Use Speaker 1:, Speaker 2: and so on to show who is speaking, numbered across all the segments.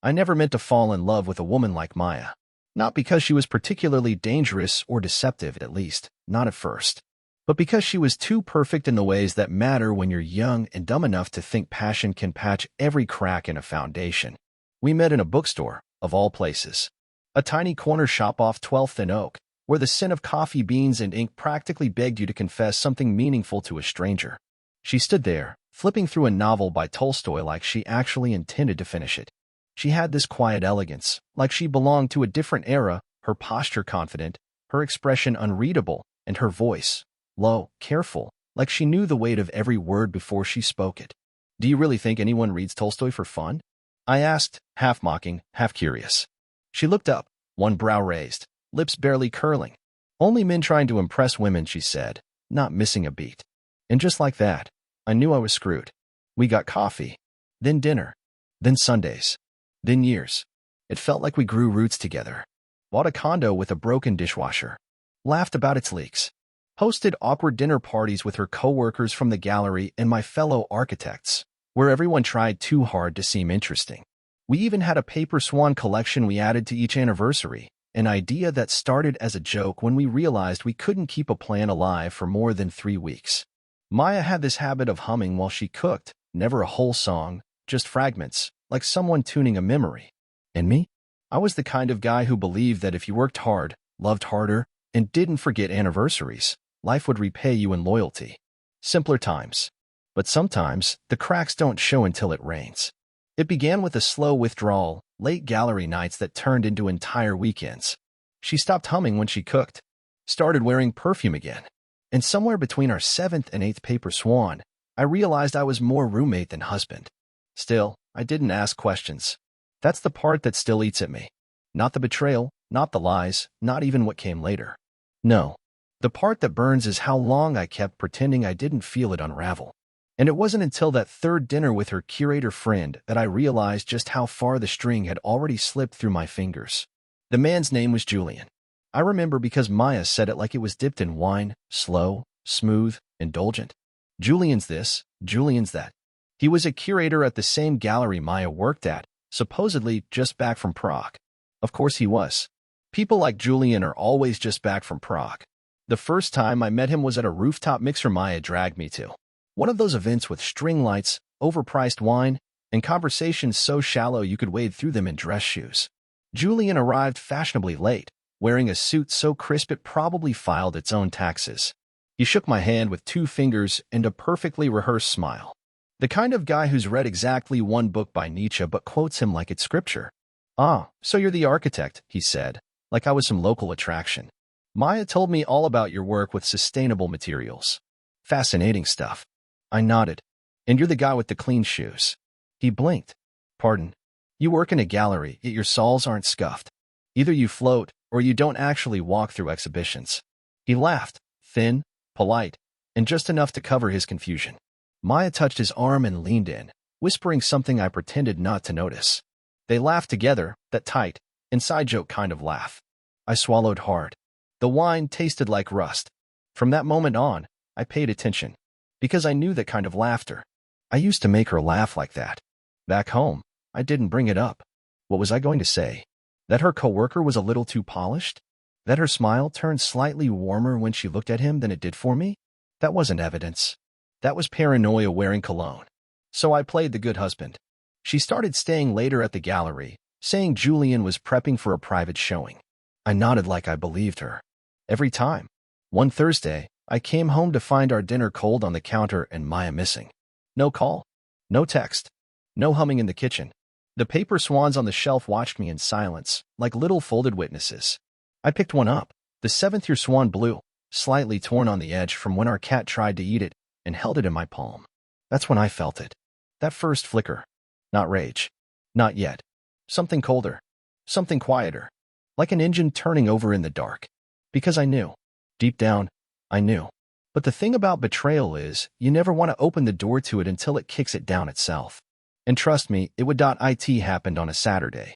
Speaker 1: I never meant to fall in love with a woman like Maya. Not because she was particularly dangerous or deceptive, at least, not at first, but because she was too perfect in the ways that matter when you're young and dumb enough to think passion can patch every crack in a foundation. We met in a bookstore, of all places. A tiny corner shop off 12th and Oak, where the scent of coffee beans and ink practically begged you to confess something meaningful to a stranger. She stood there, flipping through a novel by Tolstoy like she actually intended to finish it. She had this quiet elegance, like she belonged to a different era, her posture confident, her expression unreadable, and her voice, low, careful, like she knew the weight of every word before she spoke it. "Do you really think anyone reads Tolstoy for fun?" I asked, half mocking, half curious. She looked up, one brow raised, lips barely curling. "Only men trying to impress women," she said, not missing a beat. And just like that, I knew I was screwed. We got coffee, then dinner, then Sundays, then years. It felt like we grew roots together. Bought a condo with a broken dishwasher. Laughed about its leaks. Hosted awkward dinner parties with her coworkers from the gallery and my fellow architects, where everyone tried too hard to seem interesting. We even had a paper swan collection we added to each anniversary, an idea that started as a joke when we realized we couldn't keep a plan alive for more than 3 weeks. Maya had this habit of humming while she cooked, never a whole song, just fragments, like someone tuning a memory. And me? I was the kind of guy who believed that if you worked hard, loved harder, and didn't forget anniversaries, life would repay you in loyalty. Simpler times. But sometimes, the cracks don't show until it rains. It began with a slow withdrawal, late gallery nights that turned into entire weekends. She stopped humming when she cooked, started wearing perfume again. And somewhere between our 7th and 8th paper swan, I realized I was more roommate than husband. Still, I didn't ask questions. That's the part that still eats at me. Not the betrayal, not the lies, not even what came later. No. The part that burns is how long I kept pretending I didn't feel it unravel. And it wasn't until that third dinner with her curator friend that I realized just how far the string had already slipped through my fingers. The man's name was Julian. I remember because Maya said it like it was dipped in wine, slow, smooth, indulgent. Julian's this, Julian's that. He was a curator at the same gallery Maya worked at, supposedly just back from Prague. Of course he was. People like Julian are always just back from Prague. The first time I met him was at a rooftop mixer Maya dragged me to. One of those events with string lights, overpriced wine, and conversations so shallow you could wade through them in dress shoes. Julian arrived fashionably late, wearing a suit so crisp it probably filed its own taxes. He shook my hand with 2 fingers and a perfectly rehearsed smile. The kind of guy who's read exactly one book by Nietzsche but quotes him like it's scripture. "Ah, so you're the architect," he said, like I was some local attraction. "Maya told me all about your work with sustainable materials. Fascinating stuff." I nodded. "And you're the guy with the clean shoes." He blinked. "Pardon? You work in a gallery, yet your soles aren't scuffed. Either you float, or you don't actually walk through exhibitions." He laughed, thin, polite, and just enough to cover his confusion. Maya touched his arm and leaned in, whispering something I pretended not to notice. They laughed together, that tight, inside joke kind of laugh. I swallowed hard. The wine tasted like rust. From that moment on, I paid attention, because I knew that kind of laughter. I used to make her laugh like that. Back home, I didn't bring it up. What was I going to say? That her coworker was a little too polished? That her smile turned slightly warmer when she looked at him than it did for me? That wasn't evidence. That was paranoia wearing cologne. So I played the good husband. She started staying later at the gallery, saying Julian was prepping for a private showing. I nodded like I believed her. Every time. One Thursday, I came home to find our dinner cold on the counter and Maya missing. No call. No text. No humming in the kitchen. The paper swans on the shelf watched me in silence, like little folded witnesses. I picked one up, the 7th-year swan blue, slightly torn on the edge from when our cat tried to eat it, and held it in my palm. That's when I felt it. That first flicker. Not rage. Not yet. Something colder. Something quieter. Like an engine turning over in the dark. Because I knew. Deep down, I knew. But the thing about betrayal is, you never want to open the door to it until it kicks it down itself. And trust me, it would. It happened on a Saturday.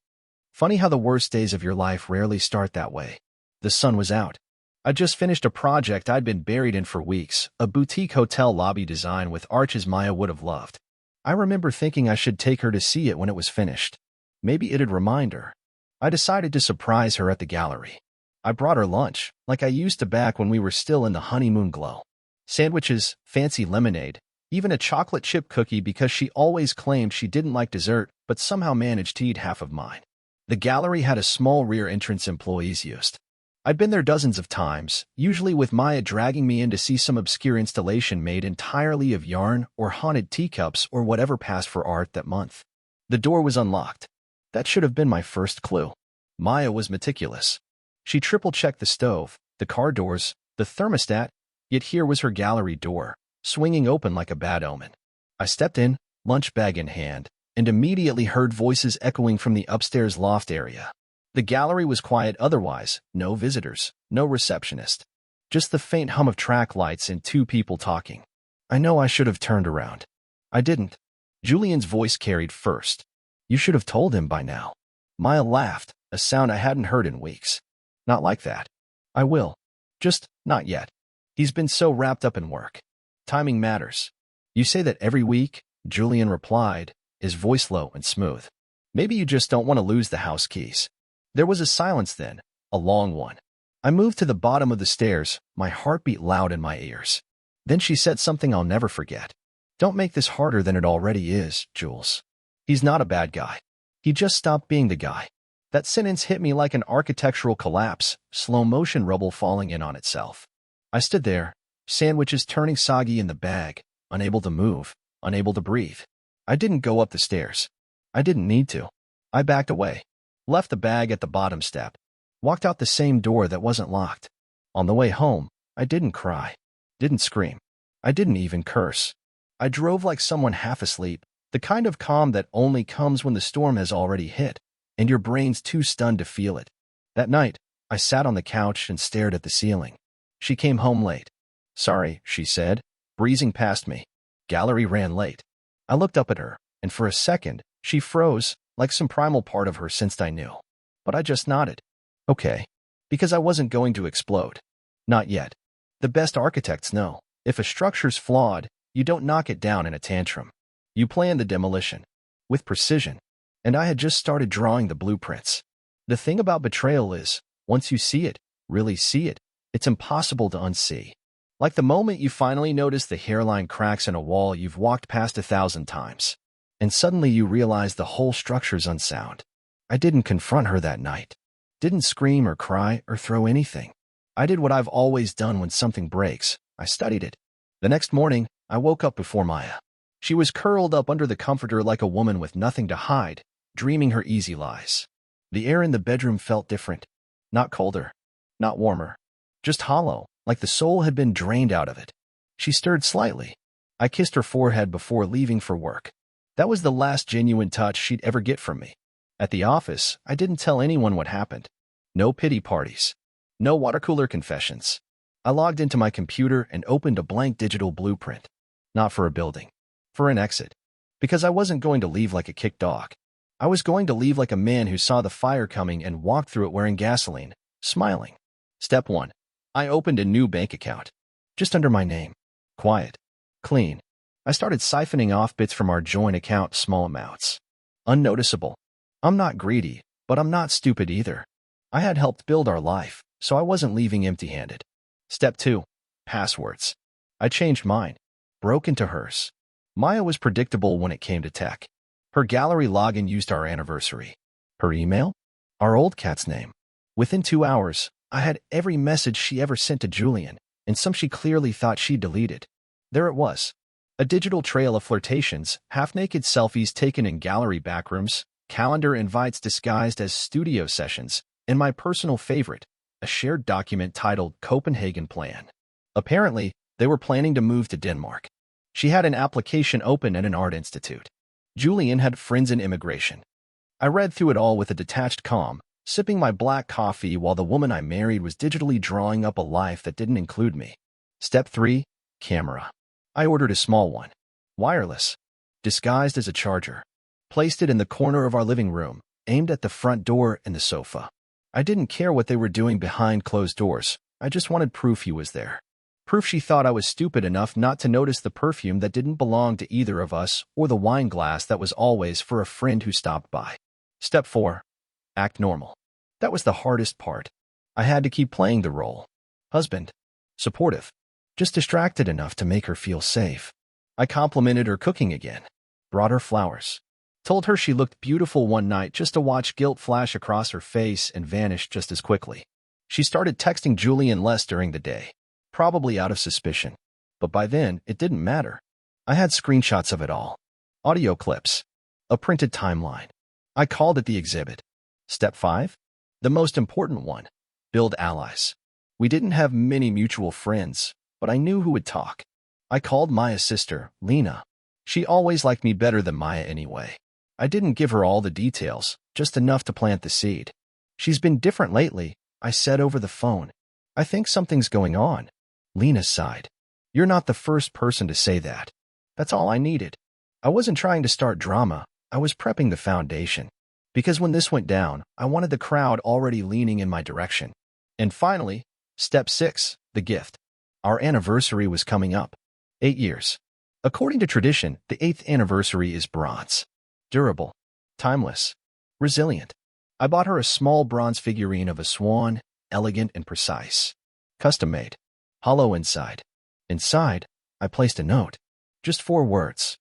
Speaker 1: Funny how the worst days of your life rarely start that way. The sun was out. I'd just finished a project I'd been buried in for weeks, a boutique hotel lobby design with arches Maya would have loved. I remember thinking I should take her to see it when it was finished. Maybe it'd remind her. I decided to surprise her at the gallery. I brought her lunch, like I used to back when we were still in the honeymoon glow. Sandwiches, fancy lemonade, even a chocolate chip cookie because she always claimed she didn't like dessert but somehow managed to eat half of mine. The gallery had a small rear entrance employees used. I'd been there dozens of times, usually with Maya dragging me in to see some obscure installation made entirely of yarn or haunted teacups or whatever passed for art that month. The door was unlocked. That should have been my first clue. Maya was meticulous. She triple-checked the stove, the car doors, the thermostat, yet here was her gallery door, swinging open like a bad omen. I stepped in, lunch bag in hand, and immediately heard voices echoing from the upstairs loft area. The gallery was quiet otherwise, no visitors, no receptionist. Just the faint hum of track lights and two people talking. I know I should have turned around. I didn't. Julian's voice carried first. You should have told him by now. Maya laughed, a sound I hadn't heard in weeks. Not like that. I will. Just not yet. He's been so wrapped up in work. Timing matters. You say that every week, Julian replied, his voice low and smooth. Maybe you just don't want to lose the house keys. There was a silence then, a long one. I moved to the bottom of the stairs, my heartbeat loud in my ears. Then she said something I'll never forget. Don't make this harder than it already is, Jules. He's not a bad guy. He just stopped being the guy. That sentence hit me like an architectural collapse, slow-motion rubble falling in on itself. I stood there, sandwiches turning soggy in the bag, unable to move, unable to breathe. I didn't go up the stairs. I didn't need to. I backed away. Left the bag at the bottom step. Walked out the same door that wasn't locked. On the way home, I didn't cry. Didn't scream. I didn't even curse. I drove like someone half asleep, the kind of calm that only comes when the storm has already hit, and your brain's too stunned to feel it. That night, I sat on the couch and stared at the ceiling. She came home late. Sorry, she said, breezing past me. Gallery ran late. I looked up at her, and for a second, she froze, like some primal part of her sensed I knew. But I just nodded. Okay. Because I wasn't going to explode. Not yet. The best architects know, if a structure's flawed, you don't knock it down in a tantrum. You plan the demolition. With precision. And I had just started drawing the blueprints. The thing about betrayal is, once you see it, really see it, it's impossible to unsee. Like the moment you finally notice the hairline cracks in a wall you've walked past 1,000 times. And suddenly you realize the whole structure's unsound. I didn't confront her that night. Didn't scream or cry or throw anything. I did what I've always done when something breaks. I studied it. The next morning, I woke up before Maya. She was curled up under the comforter like a woman with nothing to hide, dreaming her easy lies. The air in the bedroom felt different. Not colder. Not warmer. Just hollow, like the soul had been drained out of it. She stirred slightly. I kissed her forehead before leaving for work. That was the last genuine touch she'd ever get from me. At the office, I didn't tell anyone what happened. No pity parties. No water cooler confessions. I logged into my computer and opened a blank digital blueprint. Not for a building. For an exit. Because I wasn't going to leave like a kicked dog. I was going to leave like a man who saw the fire coming and walked through it wearing gasoline, smiling. Step 1. I opened a new bank account. Just under my name. Quiet. Clean. I started siphoning off bits from our joint account, small amounts. Unnoticeable. I'm not greedy, but I'm not stupid either. I had helped build our life, so I wasn't leaving empty-handed. Step 2. Passwords. I changed mine. Broke into hers. Maya was predictable when it came to tech. Her gallery login used our anniversary. Her email? Our old cat's name. Within 2 hours, I had every message she ever sent to Julian, and some she clearly thought she'd deleted. There it was. A digital trail of flirtations, half-naked selfies taken in gallery backrooms, calendar invites disguised as studio sessions, and my personal favorite, a shared document titled Copenhagen Plan. Apparently, they were planning to move to Denmark. She had an application open at an art institute. Julian had friends in immigration. I read through it all with a detached calm, sipping my black coffee while the woman I married was digitally drawing up a life that didn't include me. Step 3. Camera. I ordered a small one. Wireless. Disguised as a charger. Placed it in the corner of our living room, aimed at the front door and the sofa. I didn't care what they were doing behind closed doors. I just wanted proof he was there. Proof she thought I was stupid enough not to notice the perfume that didn't belong to either of us or the wine glass that was always for a friend who stopped by. Step 4. Act normal. That was the hardest part. I had to keep playing the role. Husband. Supportive. Just distracted enough to make her feel safe. I complimented her cooking again. Brought her flowers. Told her she looked beautiful one night just to watch guilt flash across her face and vanish just as quickly. She started texting Julian less during the day, probably out of suspicion. But by then, it didn't matter. I had screenshots of it all. Audio clips. A printed timeline. I called it the exhibit. Step 5? The most important one. Build allies. We didn't have many mutual friends, but I knew who would talk. I called Maya's sister, Lena. She always liked me better than Maya anyway. I didn't give her all the details, just enough to plant the seed. She's been different lately, I said over the phone. I think something's going on. Lena sighed. You're not the first person to say that. That's all I needed. I wasn't trying to start drama, I was prepping the foundation. Because when this went down, I wanted the crowd already leaning in my direction. And finally, step 6, the gift. Our anniversary was coming up. 8 years. According to tradition, the 8th anniversary is bronze. Durable. Timeless. Resilient. I bought her a small bronze figurine of a swan, elegant and precise. Custom-made. Hollow inside. Inside, I placed a note. Just 4 words.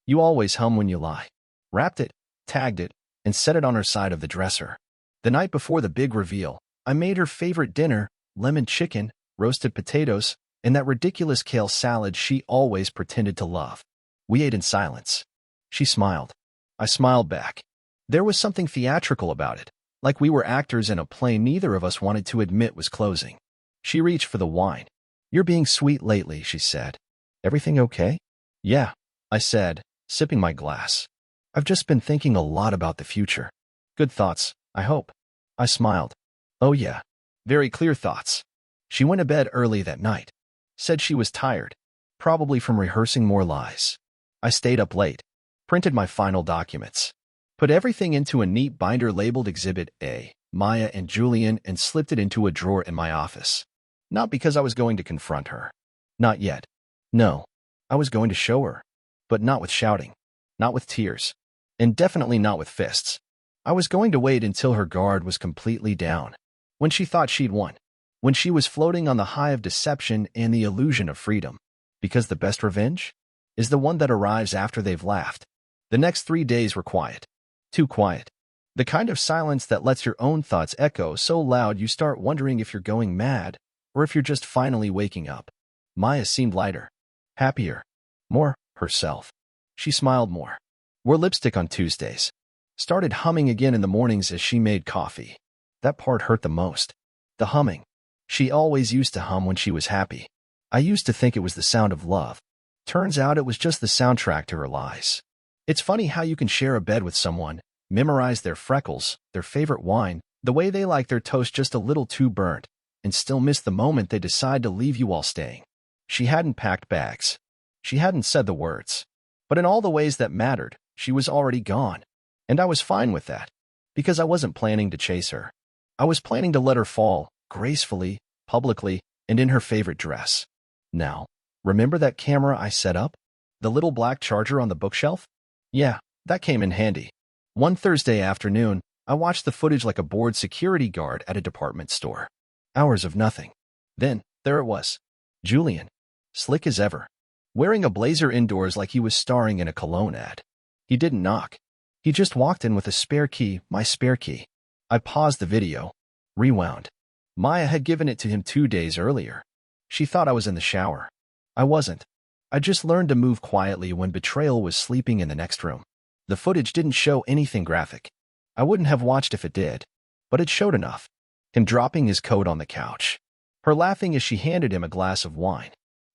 Speaker 1: You always hum when you lie. Wrapped it, tagged it, and set it on her side of the dresser. The night before the big reveal, I made her favorite dinner, lemon chicken, roasted potatoes, and that ridiculous kale salad she always pretended to love. We ate in silence. She smiled. I smiled back. There was something theatrical about it, like we were actors in a play neither of us wanted to admit was closing. She reached for the wine. You're being sweet lately, she said. Everything okay? Yeah, I said, sipping my glass. I've just been thinking a lot about the future. Good thoughts, I hope. I smiled. Oh yeah, very clear thoughts. She went to bed early that night. Said she was tired, probably from rehearsing more lies. I stayed up late, printed my final documents, put everything into a neat binder labeled Exhibit A, Maya and Julian, and slipped it into a drawer in my office. Not because I was going to confront her. Not yet. No, I was going to show her. But not with shouting. Not with tears. And definitely not with fists. I was going to wait until her guard was completely down. When she thought she'd won. When she was floating on the high of deception and the illusion of freedom. Because the best revenge is the one that arrives after they've laughed. The next 3 days were quiet. Too quiet. The kind of silence that lets your own thoughts echo so loud you start wondering if you're going mad or if you're just finally waking up. Maya seemed lighter. Happier. More herself. She smiled more. Wore lipstick on Tuesdays. Started humming again in the mornings as she made coffee. That part hurt the most. The humming. She always used to hum when she was happy. I used to think it was the sound of love. Turns out it was just the soundtrack to her lies. It's funny how you can share a bed with someone, memorize their freckles, their favorite wine, the way they like their toast just a little too burnt, and still miss the moment they decide to leave you while staying. She hadn't packed bags. She hadn't said the words. But in all the ways that mattered, she was already gone. And I was fine with that, because I wasn't planning to chase her. I was planning to let her fall, gracefully, publicly, and in her favorite dress. Now, remember that camera I set up? The little black charger on the bookshelf? Yeah, that came in handy. One Thursday afternoon, I watched the footage like a bored security guard at a department store. Hours of nothing. Then, there it was. Julian. Slick as ever. Wearing a blazer indoors like he was starring in a cologne ad. He didn't knock. He just walked in with a spare key, my spare key. I paused the video. Rewound. Maya had given it to him 2 days earlier. She thought I was in the shower. I wasn't. I just learned to move quietly when Betrayal was sleeping in the next room. The footage didn't show anything graphic. I wouldn't have watched if it did. But it showed enough. Him dropping his coat on the couch. Her laughing as she handed him a glass of wine.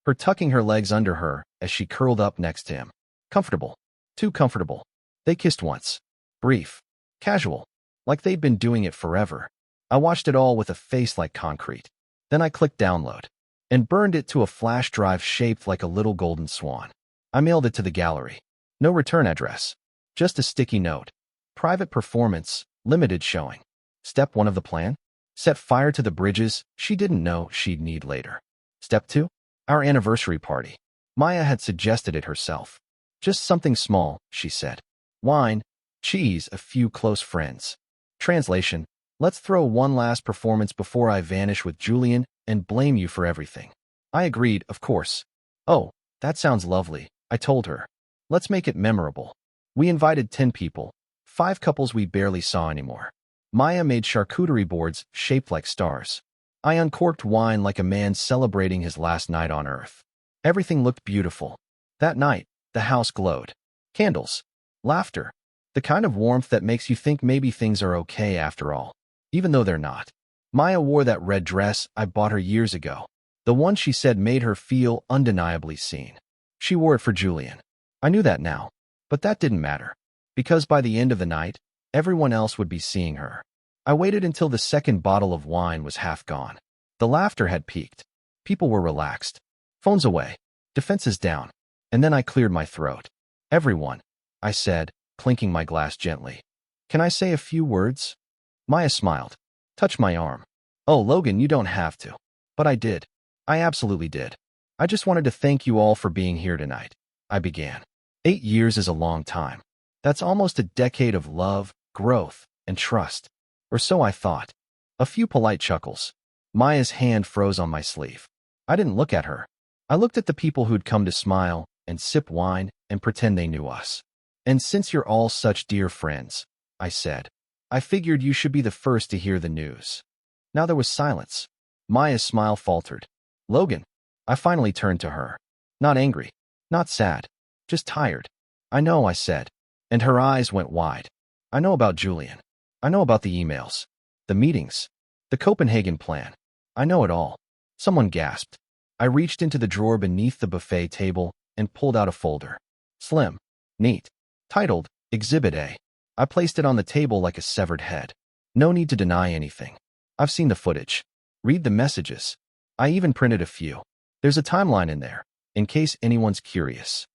Speaker 1: Her tucking her legs under her as she curled up next to him. Comfortable. Too comfortable. They kissed once. Brief. Casual. Like they'd been doing it forever. I watched it all with a face like concrete. Then I clicked download. And burned it to a flash drive shaped like a little golden swan. I mailed it to the gallery. No return address. Just a sticky note. Private performance, limited showing. Step 1 of the plan? Set fire to the bridges she didn't know she'd need later. Step 2? Our anniversary party. Maya had suggested it herself. Just something small, she said. Wine, Cheese, a few close friends. Translation: let's throw one last performance before I vanish with Julian and blame you for everything. I agreed, of course. Oh, that sounds lovely, I told her. Let's make it memorable. We invited 10 people, 5 couples we barely saw anymore. Maya made charcuterie boards shaped like stars. I uncorked wine like a man celebrating his last night on Earth. Everything looked beautiful. That night, the house glowed. Candles. Laughter. The kind of warmth that makes you think maybe things are okay after all, even though they're not. Maya wore that red dress I bought her years ago, the one she said made her feel undeniably seen. She wore it for Julian. I knew that now, but that didn't matter, because by the end of the night, everyone else would be seeing her. I waited until the second bottle of wine was half gone. The laughter had peaked. People were relaxed. Phones away. Defenses down. And then I cleared my throat. Everyone, I said, clinking my glass gently. Can I say a few words? Maya smiled. Touched my arm. Oh, Logan, you don't have to. But I did. I absolutely did. I just wanted to thank you all for being here tonight. I began. 8 years is a long time. That's almost a decade of love, growth, and trust. Or so I thought. A few polite chuckles. Maya's hand froze on my sleeve. I didn't look at her. I looked at the people who'd come to smile and sip wine and pretend they knew us. And since you're all such dear friends, I said, I figured you should be the first to hear the news. Now there was silence. Maya's smile faltered. Logan. I finally turned to her. Not angry. Not sad. Just tired. I know, I said. And her eyes went wide. I know about Julian. I know about the emails. The meetings. The Copenhagen plan. I know it all. Someone gasped. I reached into the drawer beneath the buffet table and pulled out a folder. Slim. Neat. Titled, Exhibit A. I placed it on the table like a severed head. No need to deny anything. I've seen the footage. Read the messages. I even printed a few. There's a timeline in there, in case anyone's curious.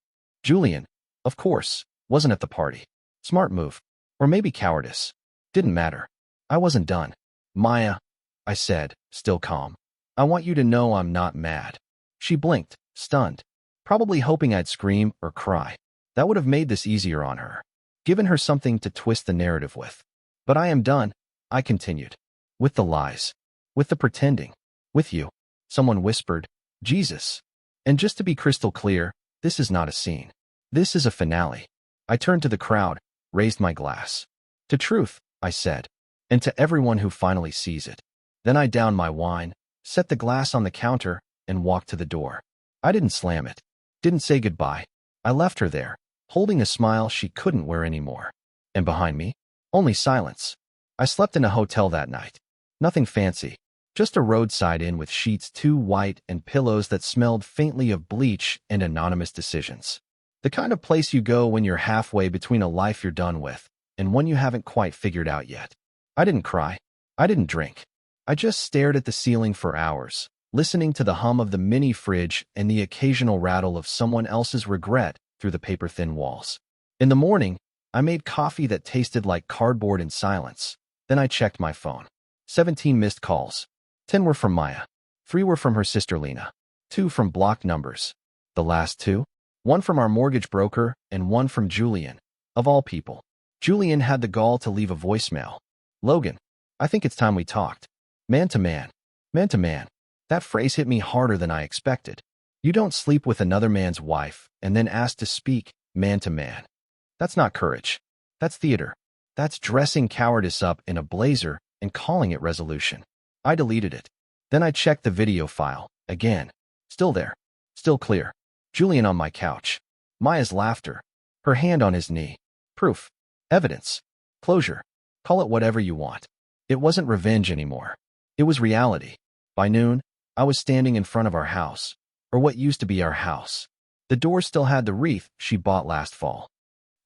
Speaker 1: Julian, of course, wasn't at the party. Smart move. Or maybe cowardice. Didn't matter. I wasn't done. Maya, I said, still calm. I want you to know I'm not mad. She blinked, stunned, probably hoping I'd scream or cry. That would have made this easier on her, given her something to twist the narrative with. But I am done, I continued. With the lies. With the pretending. With you. Someone whispered, Jesus. And just to be crystal clear, this is not a scene. This is a finale. I turned to the crowd, raised my glass. To truth, I said, and to everyone who finally sees it. Then I downed my wine, set the glass on the counter, and walked to the door. I didn't slam it. Didn't say goodbye. I left her there, holding a smile she couldn't wear anymore. And behind me, only silence. I slept in a hotel that night. Nothing fancy. Just a roadside inn with sheets too white and pillows that smelled faintly of bleach and anonymous decisions. The kind of place you go when you're halfway between a life you're done with and one you haven't quite figured out yet. I didn't cry. I didn't drink. I just stared at the ceiling for hours, listening to the hum of the mini fridge and the occasional rattle of someone else's regret through the paper-thin walls. In the morning, I made coffee that tasted like cardboard in silence. Then I checked my phone. 17 missed calls. 10 were from Maya. 3 were from her sister Lena. 2 from blocked numbers. The last 2? 1 from our mortgage broker and 1 from Julian. Of all people. Julian had the gall to leave a voicemail. Logan, I think it's time we talked. Man to man. Man to man. That phrase hit me harder than I expected. You don't sleep with another man's wife and then ask to speak man to man. That's not courage. That's theater. That's dressing cowardice up in a blazer and calling it resolution. I deleted it. Then I checked the video file, again. Still there. Still clear. Julian on my couch. Maya's laughter. Her hand on his knee. Proof. Evidence. Closure. Call it whatever you want. It wasn't revenge anymore. It was reality. By noon, I was standing in front of our house, or what used to be our house. The door still had the wreath she bought last fall.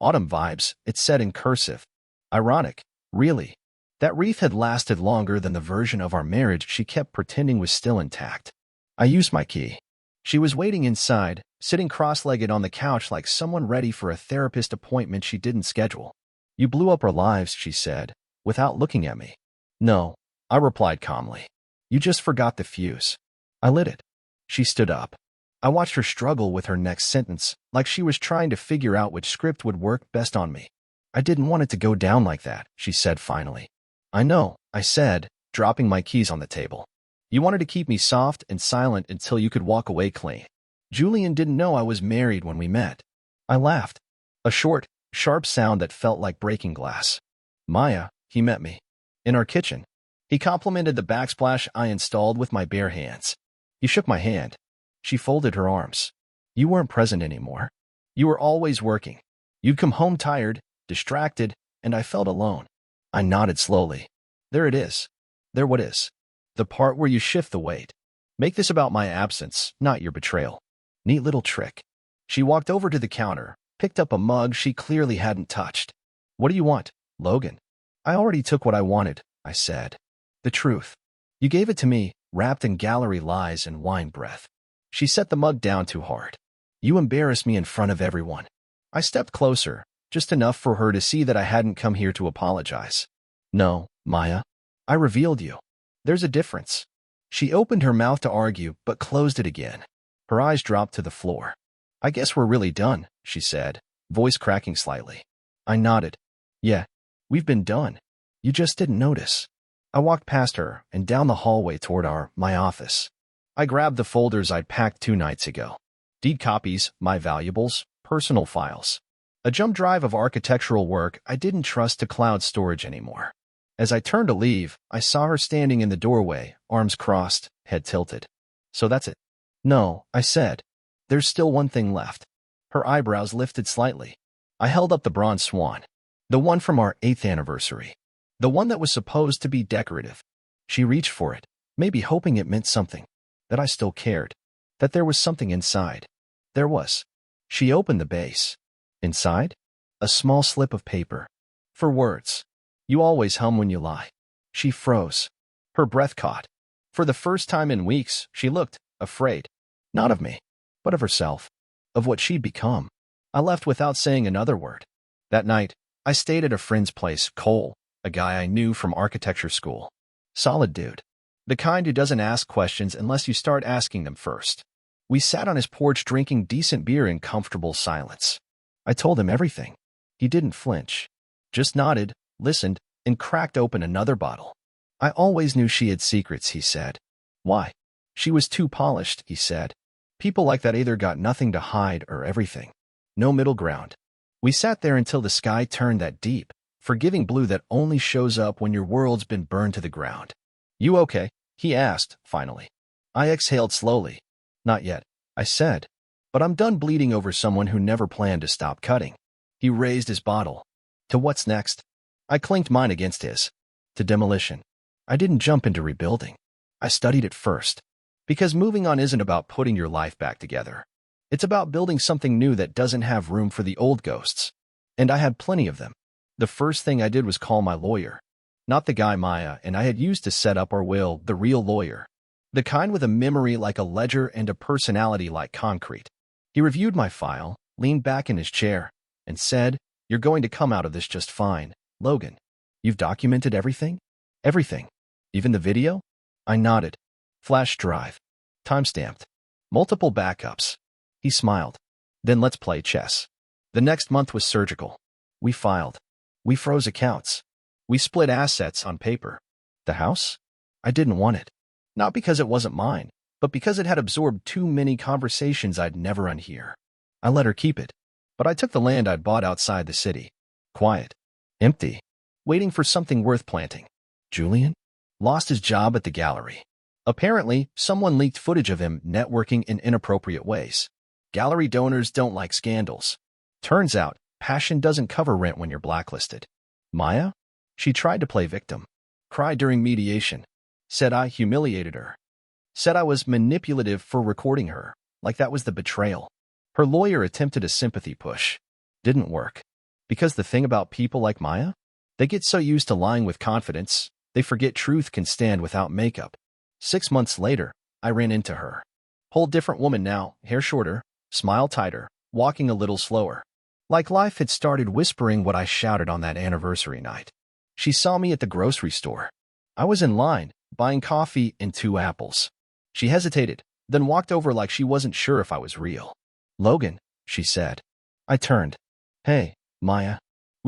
Speaker 1: Autumn vibes, it said in cursive. Ironic, really. That wreath had lasted longer than the version of our marriage she kept pretending was still intact. I used my key. She was waiting inside, sitting cross-legged on the couch like someone ready for a therapist appointment she didn't schedule. You blew up our lives, she said, without looking at me. No, I replied calmly. You just forgot the fuse. I lit it. She stood up. I watched her struggle with her next sentence, like she was trying to figure out which script would work best on me. I didn't want it to go down like that, she said finally. I know, I said, dropping my keys on the table. You wanted to keep me soft and silent until you could walk away clean. Julian didn't know I was married when we met. I laughed. A short, sharp sound that felt like breaking glass. Maya, he met me. In our kitchen. He complimented the backsplash I installed with my bare hands. He shook my hand. She folded her arms. You weren't present anymore. You were always working. You'd come home tired, distracted, and I felt alone. I nodded slowly. There it is. There what is. The part where you shift the weight. Make this about my absence, not your betrayal. Neat little trick. She walked over to the counter, picked up a mug she clearly hadn't touched. What do you want, Logan? I already took what I wanted, I said. The truth. You gave it to me, wrapped in gallery lies and wine breath. She set the mug down too hard. You embarrassed me in front of everyone. I stepped closer, just enough for her to see that I hadn't come here to apologize. No, Maya. I revealed you. There's a difference. She opened her mouth to argue, but closed it again. Her eyes dropped to the floor. I guess we're really done, she said, voice cracking slightly. I nodded. Yeah, we've been done. You just didn't notice. I walked past her and down the hallway toward my office. I grabbed the folders I'd packed 2 nights ago. Deed copies, my valuables, personal files. A jump drive of architectural work I didn't trust to cloud storage anymore. As I turned to leave, I saw her standing in the doorway, arms crossed, head tilted. So that's it. No, I said. There's still one thing left. Her eyebrows lifted slightly. I held up the bronze swan. The one from our 8th anniversary. The one that was supposed to be decorative. She reached for it, maybe hoping it meant something. That I still cared. That there was something inside. There was. She opened the base. Inside? A small slip of paper. For words. You always hum when you lie. She froze. Her breath caught. For the first time in weeks, she looked afraid. Not of me, but of herself. Of what she'd become. I left without saying another word. That night, I stayed at a friend's place, Cole, a guy I knew from architecture school. Solid dude. The kind who doesn't ask questions unless you start asking them first. We sat on his porch drinking decent beer in comfortable silence. I told him everything. He didn't flinch. Just nodded, listened, and cracked open another bottle. I always knew she had secrets, he said. Why? She was too polished, he said. People like that either got nothing to hide or everything. No middle ground. We sat there until the sky turned that deep, forgiving blue that only shows up when your world's been burned to the ground. You okay? He asked, finally. I exhaled slowly. Not yet, I said. But I'm done bleeding over someone who never planned to stop cutting. He raised his bottle. To what's next? I clinked mine against his. To demolition. I didn't jump into rebuilding. I studied it first. Because moving on isn't about putting your life back together. It's about building something new that doesn't have room for the old ghosts. And I had plenty of them. The first thing I did was call my lawyer. Not the guy Maya and I had used to set up our will, the real lawyer. The kind with a memory like a ledger and a personality like concrete. He reviewed my file, leaned back in his chair, and said, You're going to come out of this just fine, Logan. You've documented everything? Everything. Even the video? I nodded. Flash drive. Timestamped. Multiple backups. He smiled. Then let's play chess. The next month was surgical. We filed. We froze accounts. We split assets on paper. The house? I didn't want it. Not because it wasn't mine, but because it had absorbed too many conversations I'd never unhear. I let her keep it. But I took the land I'd bought outside the city. Quiet. Empty. Waiting for something worth planting. Julian? Lost his job at the gallery. Apparently, someone leaked footage of him networking in inappropriate ways. Gallery donors don't like scandals. Turns out, passion doesn't cover rent when you're blacklisted. Maya? She tried to play victim. Cried during mediation. Said I humiliated her. Said I was manipulative for recording her, like that was the betrayal. Her lawyer attempted a sympathy push. Didn't work. Because the thing about people like Maya? They get so used to lying with confidence, they forget truth can stand without makeup. 6 months later, I ran into her. Whole different woman now, hair shorter, smile tighter, walking a little slower. Like life had started whispering what I shouted on that anniversary night. She saw me at the grocery store. I was in line, buying coffee and 2 apples. She hesitated, then walked over like she wasn't sure if I was real. Logan, she said. I turned. Hey, Maya.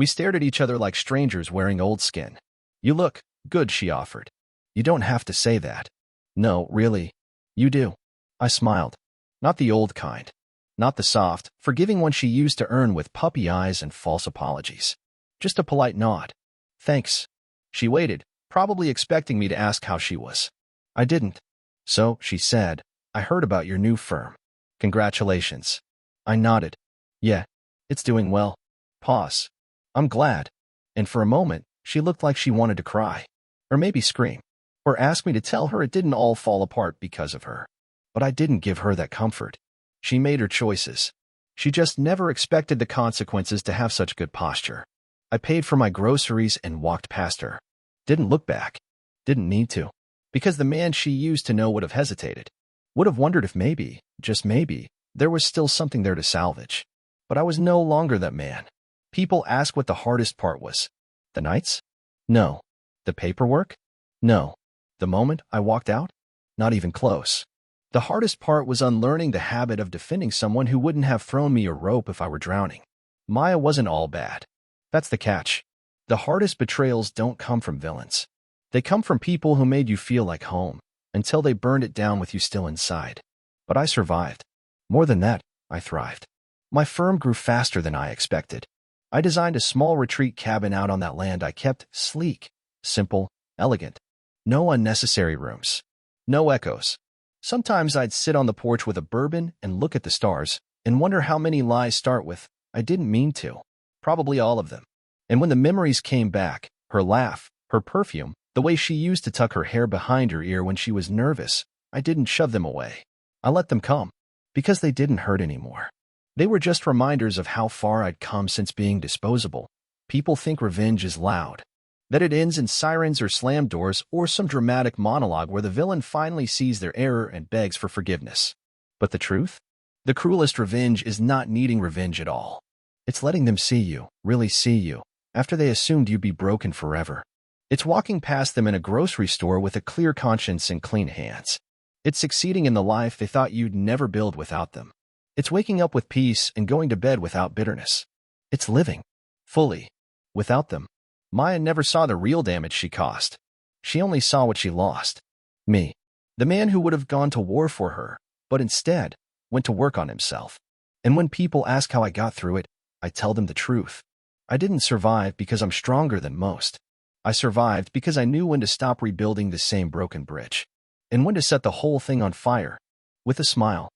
Speaker 1: We stared at each other like strangers wearing old skin. You look good, she offered. You don't have to say that. No, really. You do. I smiled. Not the old kind. Not the soft, forgiving one she used to earn with puppy eyes and false apologies. Just a polite nod. Thanks. She waited, probably expecting me to ask how she was. I didn't. So, she said, I heard about your new firm. Congratulations. I nodded. Yeah, it's doing well. Pause. I'm glad. And for a moment, she looked like she wanted to cry. Or maybe scream. Or ask me to tell her it didn't all fall apart because of her. But I didn't give her that comfort. She made her choices. She just never expected the consequences to have such good posture. I paid for my groceries and walked past her. Didn't look back. Didn't need to. Because the man she used to know would have hesitated. Would have wondered if maybe, just maybe, there was still something there to salvage. But I was no longer that man. People ask what the hardest part was. The nights? No. The paperwork? No. The moment I walked out? Not even close. The hardest part was unlearning the habit of defending someone who wouldn't have thrown me a rope if I were drowning. Maya wasn't all bad. That's the catch. The hardest betrayals don't come from villains. They come from people who made you feel like home, until they burned it down with you still inside. But I survived. More than that, I thrived. My firm grew faster than I expected. I designed a small retreat cabin out on that land I kept sleek, simple, elegant. No unnecessary rooms. No echoes. Sometimes I'd sit on the porch with a bourbon and look at the stars and wonder how many lies start with, I didn't mean to. Probably all of them. And when the memories came back, her laugh, her perfume, the way she used to tuck her hair behind her ear when she was nervous, I didn't shove them away. I let them come. Because they didn't hurt anymore. They were just reminders of how far I'd come since being disposable. People think revenge is loud. That it ends in sirens or slammed doors or some dramatic monologue where the villain finally sees their error and begs for forgiveness. But the truth? The cruelest revenge is not needing revenge at all. It's letting them see you, really see you, after they assumed you'd be broken forever. It's walking past them in a grocery store with a clear conscience and clean hands. It's succeeding in the life they thought you'd never build without them. It's waking up with peace and going to bed without bitterness. It's living, fully, without them. Maya never saw the real damage she caused. She only saw what she lost. Me. The man who would have gone to war for her, but instead went to work on himself. And when people ask how I got through it, I tell them the truth. I didn't survive because I'm stronger than most. I survived because I knew when to stop rebuilding the same broken bridge. And when to set the whole thing on fire. With a smile.